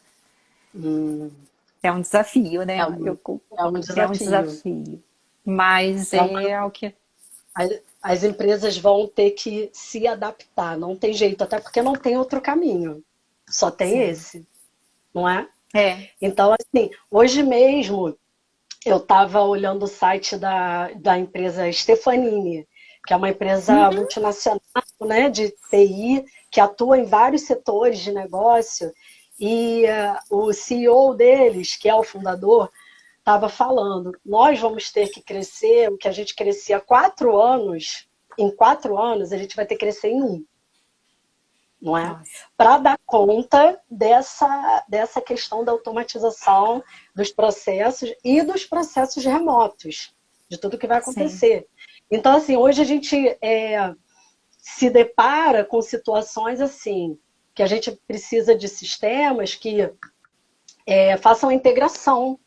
É um desafio, né? É um É um desafio. desafio. Mas o que. As empresas vão ter que se adaptar, não tem jeito, até porque não tem outro caminho. Só tem esse, não é? Então, assim, hoje mesmo eu estava olhando o site da empresa Stefanini, que é uma empresa multinacional, né, de TI, que atua em vários setores de negócio, e o CEO deles, que é o fundador, estava falando, nós vamos ter que crescer o que a gente crescia há 4 anos, em 4 anos a gente vai ter que crescer em 1. Não é? Para dar conta dessa questão da automatização dos processos e dos processos remotos, de tudo que vai acontecer. Sim. Então, assim, hoje a gente se depara com situações assim, que a gente precisa de sistemas que façam a integração,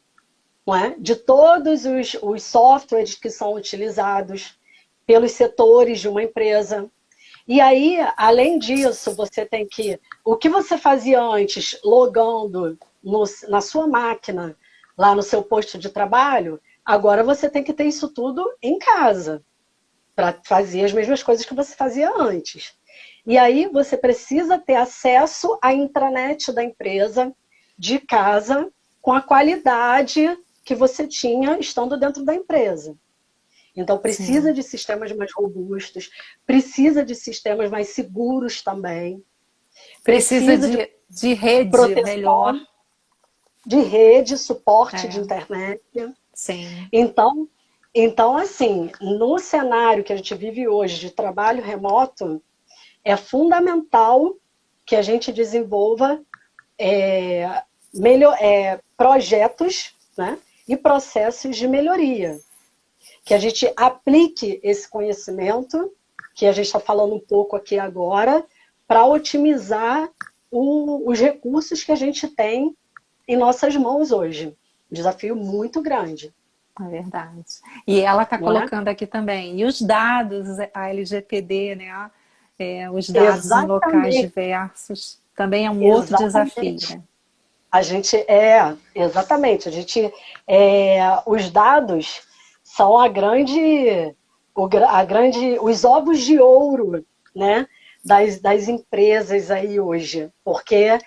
não é? De todos os softwares que são utilizados pelos setores de uma empresa. E aí, além disso, você tem que... O que você fazia antes, logando na sua máquina, lá no seu posto de trabalho, agora você tem que ter isso tudo em casa, para fazer as mesmas coisas que você fazia antes. E aí, você precisa ter acesso à intranet da empresa, de casa, com a qualidade que você tinha estando dentro da empresa. Então, precisa de sistemas mais robustos, precisa de sistemas mais seguros também. Precisa de rede proteção, melhor. De rede, suporte de internet. Sim. Então, assim, no cenário que a gente vive hoje de trabalho remoto, é fundamental que a gente desenvolva projetos, né, e processos de melhoria. Que a gente aplique esse conhecimento, que a gente está falando um pouco aqui agora, para otimizar os recursos que a gente tem em nossas mãos hoje, desafio muito grande. É verdade. E ela está Não é? colocando aqui também. E os dados, a LGPD, né? Os dados em locais Exatamente, diversos, também é um outro desafio, exatamente. né? Exatamente, os dados são os ovos de ouro, né, das empresas aí hoje, porque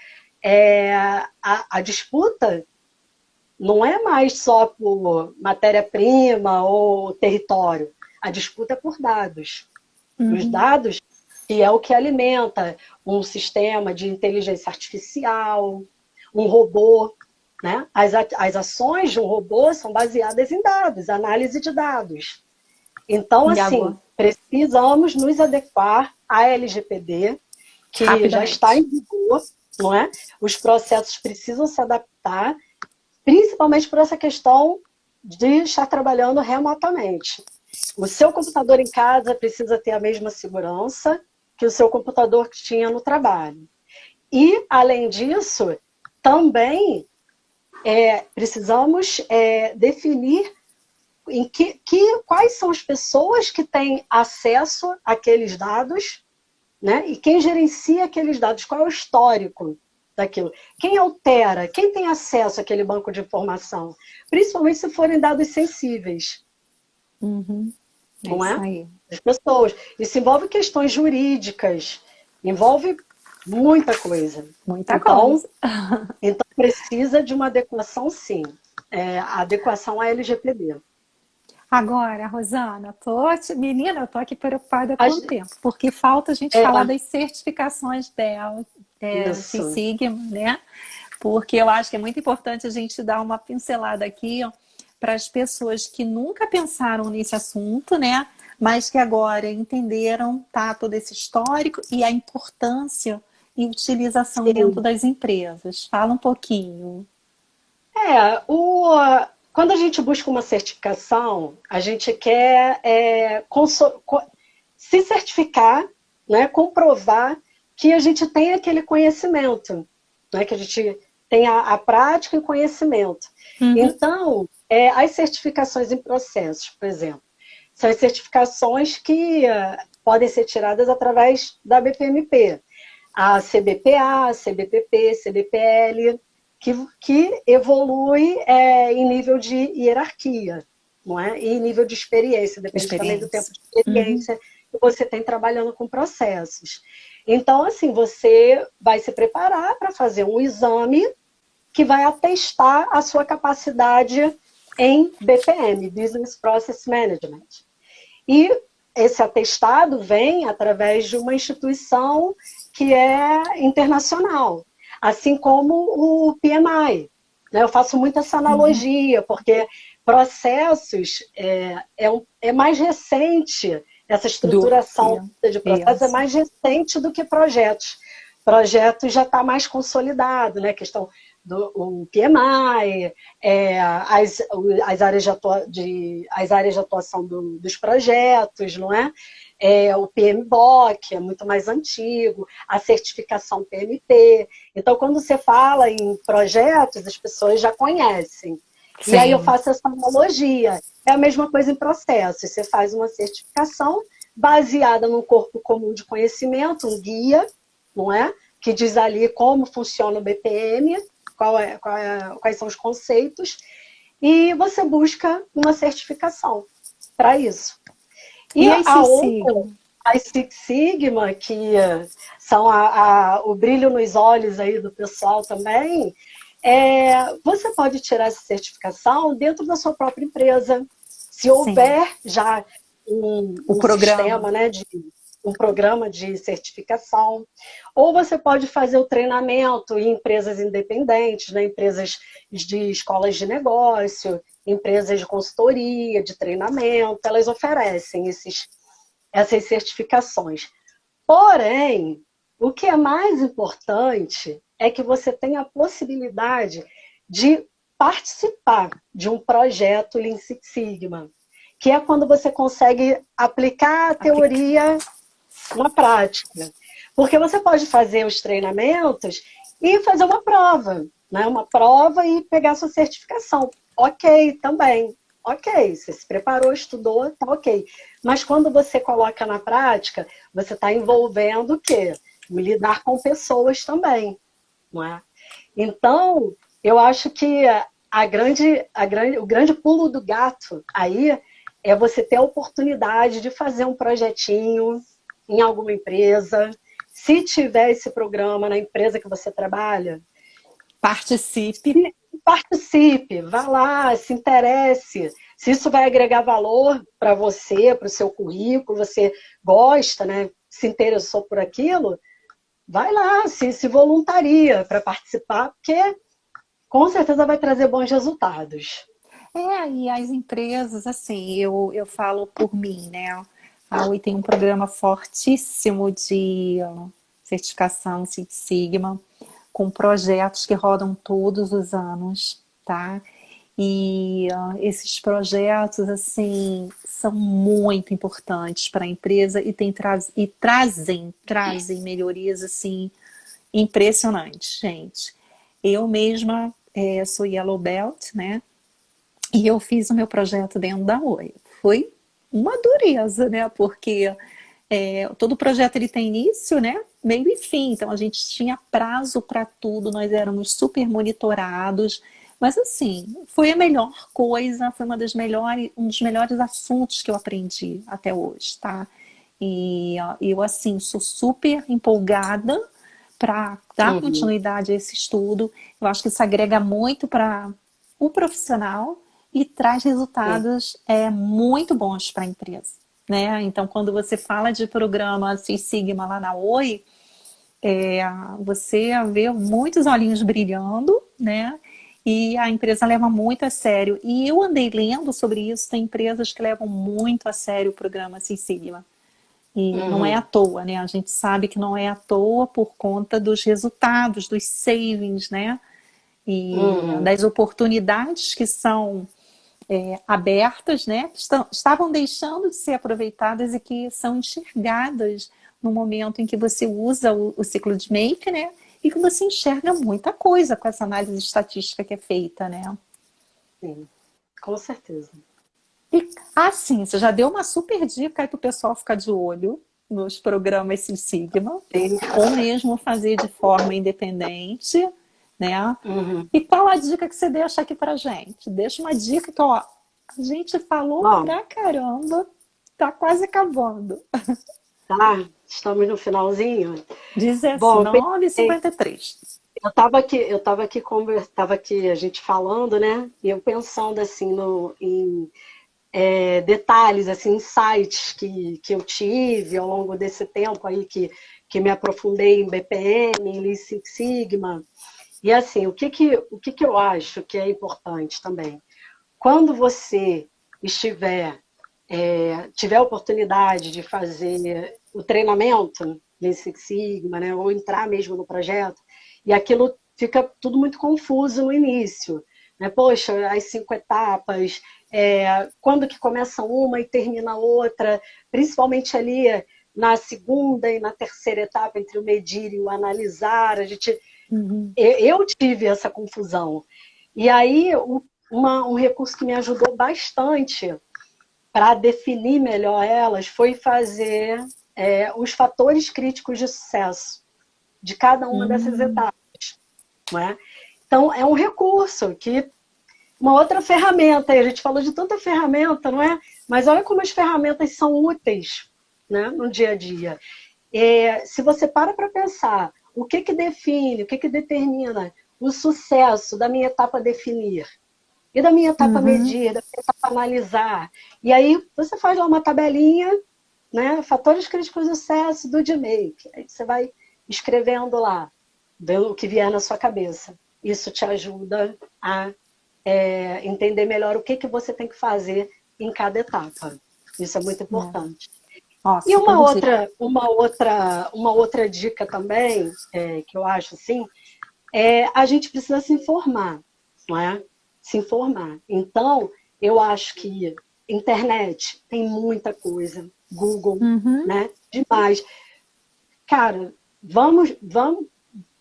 a disputa não é mais só por matéria-prima ou território, a disputa é por dados. Os Uhum. dados que é o que alimenta um sistema de inteligência artificial, um robô, né? As ações de um robô são baseadas em dados, análise de dados. Então, E agora? assim, precisamos nos adequar à LGPD, que já está Rapidamente. em vigor, não é? Os processos precisam se adaptar, principalmente por essa questão de estar trabalhando remotamente. O seu computador em casa precisa ter a mesma segurança que o seu computador que tinha no trabalho. E, além disso, também precisamos definir quais são as pessoas que têm acesso àqueles dados, né? E quem gerencia aqueles dados, qual é o histórico daquilo. Quem altera, quem tem acesso àquele banco de informação, principalmente se forem dados sensíveis, Uhum. É não isso é? aí. Das pessoas. Isso envolve questões jurídicas, envolve muita coisa. Muita Então, coisa. então precisa de uma adequação, sim. A adequação à LGPD. Agora, Rosana, menina, eu tô aqui preocupada A com o gen- tempo, porque falta a gente É, falar das certificações dela, Six isso. Sigma, né? Porque eu acho que é muito importante a gente dar uma pincelada aqui para as pessoas que nunca pensaram nesse assunto, né? Mas que agora entenderam, tá, todo esse histórico e a importância e utilização dentro Sim. das empresas. Fala um pouquinho. Quando a gente busca uma certificação, a gente quer se certificar, né, comprovar que a gente tem aquele conhecimento, né, que a gente tem a prática e o conhecimento. Uhum. Então, as certificações em processos, por exemplo, são as certificações que podem ser tiradas através da BPMP, a CBPA, CBPP, CBPL, que evolui em nível de hierarquia, não é? E em nível de experiência, depende também do tempo Experiência. de Uhum. experiência que você tem trabalhando com processos. Então, assim, você vai se preparar para fazer um exame que vai atestar a sua capacidade em BPM, Business Process Management. E esse atestado vem através de uma instituição que é internacional, assim como o PMI. Né? Eu faço muito essa Uhum. analogia, porque processos é mais recente, essa Do estruturação que de processos é isso. mais recente do que projetos. Projetos já está mais consolidado, né? A questão do PMI, as áreas de atuação dos projetos, não é? O PMBOK é muito mais antigo, a certificação PMP. Então, quando você fala em projetos, as pessoas já conhecem. E aí eu Sim. faço essa analogia. É a mesma coisa em processos. Você faz uma certificação baseada num corpo comum de conhecimento, um guia, não é? Que diz ali como funciona o BPM, quais são os conceitos, e você busca uma certificação para isso. E E aí, a Six outra, Sigma? as Six Sigma, que são o brilho nos olhos aí do pessoal também, você pode tirar essa certificação dentro da sua própria empresa. Se Sim. houver já O um programa. sistema, né, um programa de certificação, ou você pode fazer o treinamento em empresas independentes, né, empresas de escolas de negócio, empresas de consultoria, de treinamento, elas oferecem essas certificações. Porém, o que é mais importante é que você tenha a possibilidade de participar de um projeto Lean Six Sigma, que é quando você consegue aplicar a Aplica. teoria na prática. Porque você pode fazer os treinamentos e fazer uma prova, né? Uma prova e pegar sua certificação. ok também. Ok, você se preparou, estudou, tá ok. Mas quando você coloca na prática, você está envolvendo o quê? Lidar com pessoas também, não é? Então, eu acho que o grande pulo do gato aí é você ter a oportunidade de fazer um projetinho em alguma empresa. Se tiver esse programa na empresa que você trabalha, Participe. participe, vá lá, se interesse. Se isso vai agregar valor para você, para o seu currículo, você gosta, né? Se interessou por aquilo, vai lá, se voluntaria para participar, porque com certeza vai trazer bons resultados. E as empresas, assim, eu falo por mim, né? A Oi tem um programa fortíssimo de certificação Six Sigma, com projetos que rodam todos os anos, tá? E esses projetos, assim, são muito importantes para a empresa e trazem melhorias, assim, impressionantes, gente. Eu mesma sou Yellow Belt, né? E eu fiz o meu projeto dentro da Oi. Foi uma dureza, né? Porque todo projeto ele tem início, né? Meio e fim. Então a gente tinha prazo para tudo, nós éramos super monitorados. Mas assim, foi a melhor coisa, foi um dos melhores assuntos que eu aprendi até hoje, tá? E eu assim sou super empolgada para dar Uhum. continuidade a esse estudo. Eu acho que isso agrega muito para o profissional e traz É. resultados muito bons para a empresa. Né? Então, quando você fala de programa Six Sigma lá na Oi, você vê muitos olhinhos brilhando, né? E a empresa leva muito a sério. E eu andei lendo sobre isso, tem empresas que levam muito a sério o programa Six Sigma. E não é à Uhum. toa, né? A gente sabe que não é à toa por conta dos resultados, dos savings, né? E Uhum. das oportunidades que são abertas, né? Que estavam deixando de ser aproveitadas e que são enxergadas no momento em que você usa o ciclo de make, né? E que você enxerga muita coisa com essa análise estatística que é feita, né? Sim, com certeza. E assim, você já deu uma super dica aí para o pessoal ficar de olho nos programas Six Sigma, Sim. ou mesmo fazer de forma independente, né? Uhum. E qual a dica que você deixa aqui pra gente? Deixa uma dica que, ó, a gente falou Bom, pra caramba, tá quase acabando. tá, estamos no finalzinho. Bom, eu pensei, 19h53. tava aqui a gente falando, né? E eu pensando assim em detalhes, assim, insights que eu tive ao longo desse tempo aí que me aprofundei em BPM, em Lean Six Sigma. E assim, o que eu acho que é importante também? Quando você tiver a oportunidade de fazer o treinamento Lean Six Sigma, né, ou entrar mesmo no projeto, e aquilo fica tudo muito confuso no início. Né? Poxa, as 5 etapas, quando que começa uma e termina outra, principalmente ali na segunda e na terceira etapa, entre o medir e o analisar, Uhum. eu tive essa confusão. E aí, um recurso que me ajudou bastante para definir melhor elas foi fazer os fatores críticos de sucesso de cada uma dessas Hum. etapas. Não é? Então, é um recurso que uma outra ferramenta, e a gente falou de tanta ferramenta, não é? Mas olha como as ferramentas são úteis, né, no dia a dia. Se você para pensar o que define, o que determina o sucesso da minha etapa definir, e da minha etapa Uhum. medir, da minha etapa analisar. E aí você faz lá uma tabelinha, né? Fatores críticos de sucesso do DMake. Aí você vai escrevendo lá, vendo o que vier na sua cabeça. Isso te ajuda a entender melhor o que você tem que fazer em cada etapa. Isso é muito importante. Ó, E super dica. uma outra dica também, que eu acho assim, a gente precisa se informar, não é? Se informar. Então, eu acho que internet tem muita coisa, Google, Uhum. né? Demais. Cara, vamos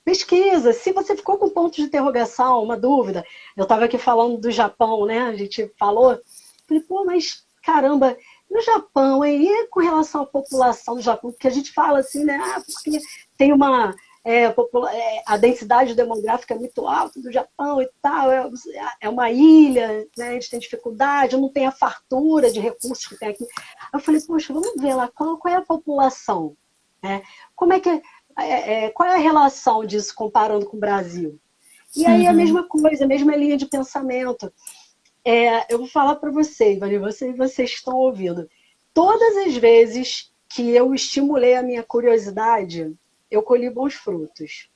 pesquisa. Se você ficou com ponto de interrogação, uma dúvida, eu estava aqui falando do Japão, né? A gente falou, falei, pô, mas caramba, no Japão, e com relação à população do Japão, porque a gente fala assim, né? Ah, porque tem uma a densidade demográfica é muito alta do Japão e tal, é uma ilha, né? Eles têm dificuldade, não tem a fartura de recursos que tem aqui. Eu falei, poxa, vamos ver lá qual é a população, né? Como é que qual é a relação disso comparando com o Brasil? E aí a mesma coisa, a mesma linha de pensamento. Eu vou falar para você, Ivani, vocês estão ouvindo. Todas as vezes que eu estimulei a minha curiosidade, eu colhi bons frutos.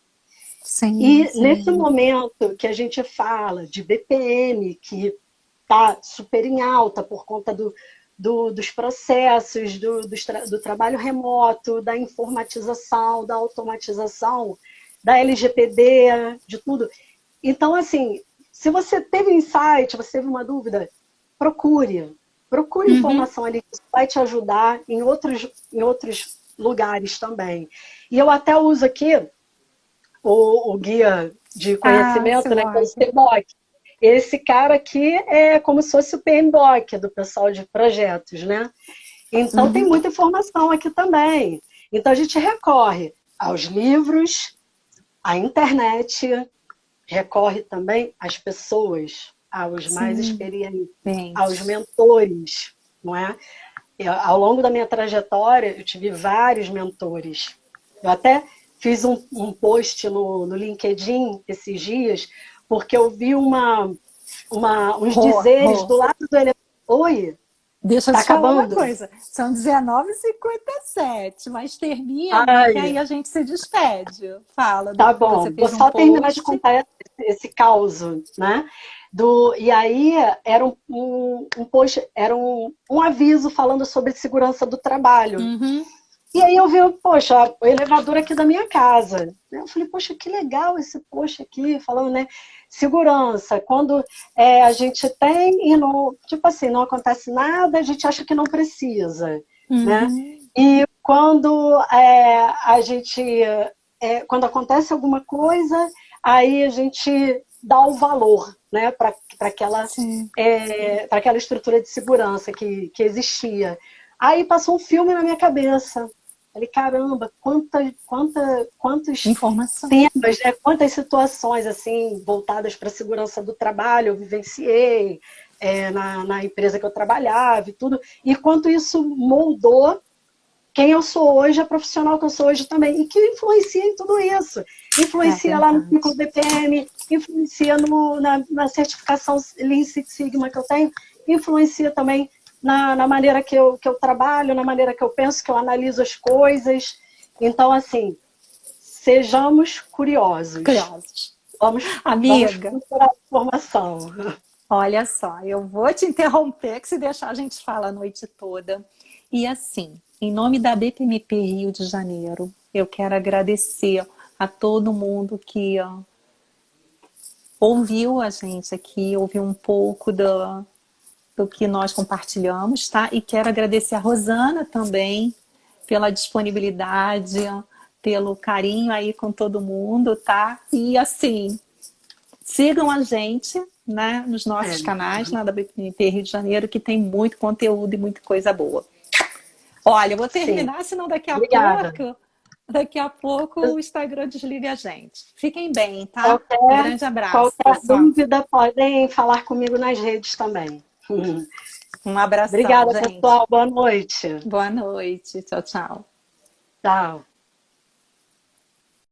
Sim, sim. Nesse momento que a gente fala de BPM, que está super em alta por conta dos processos, do trabalho remoto, da informatização, da automatização, da LGPD, de tudo. Então, assim, se você teve insight, você teve uma dúvida, procure informação ali, que isso vai te ajudar em outros lugares também. E eu até uso aqui o guia de conhecimento, né, que é o CBOC. Esse cara aqui é como se fosse o PMBOK do pessoal de projetos, né? Então tem muita informação aqui também. Então a gente recorre aos livros, à internet, recorre também às pessoas, aos mais experientes, aos mentores, não é? Ao longo da minha trajetória, eu tive vários mentores. Eu até fiz um post no LinkedIn esses dias, porque eu vi uns dizeres do lado do elevador. Oi? Deixa eu te falar uma coisa. São 19h57, mas termina, que aí a gente se despede. Fala. Tá bom, vou só terminar de contar esse caos, né? E aí era um post, era um aviso falando sobre segurança do trabalho. E aí eu vi, poxa, o elevador aqui da minha casa. Eu falei, poxa, que legal esse post aqui, falando, né? Segurança, quando a gente tem e não, tipo assim, não acontece nada, a gente acha que não precisa, né? E quando quando acontece alguma coisa, aí a gente dá o valor, né, para aquela estrutura de segurança que existia. Aí passou um filme na minha cabeça. Falei, caramba, quantos temas, né? Quantas situações assim voltadas para a segurança do trabalho eu vivenciei na empresa que eu trabalhava e tudo. E quanto isso moldou quem eu sou hoje, a profissional que eu sou hoje também. E que influencia em tudo isso. Influencia lá no ciclo BPM, influencia na certificação Lean Six Sigma que eu tenho, influencia também na maneira que eu trabalho, na maneira que eu penso, que eu analiso as coisas. Então, assim, sejamos curiosos. Vamos procurar informação. Olha só, eu vou te interromper, que se deixar a gente fala a noite toda. E assim, em nome da BPMP Rio de Janeiro, eu quero agradecer a todo mundo que ouviu a gente aqui, ouviu um pouco do que nós compartilhamos, tá? E quero agradecer a Rosana também pela disponibilidade, pelo carinho aí com todo mundo, tá? E assim, sigam a gente, né, nos nossos canais, da BPMP Rio de Janeiro, que tem muito conteúdo e muita coisa boa. Olha, eu vou terminar, senão daqui a pouco o Instagram desliga a gente. Fiquem bem, tá? Um grande abraço. Qualquer dúvida, podem falar comigo nas redes também. Um abração, obrigada, gente. pessoal. Boa noite. Boa noite. Tchau, tchau. Tchau.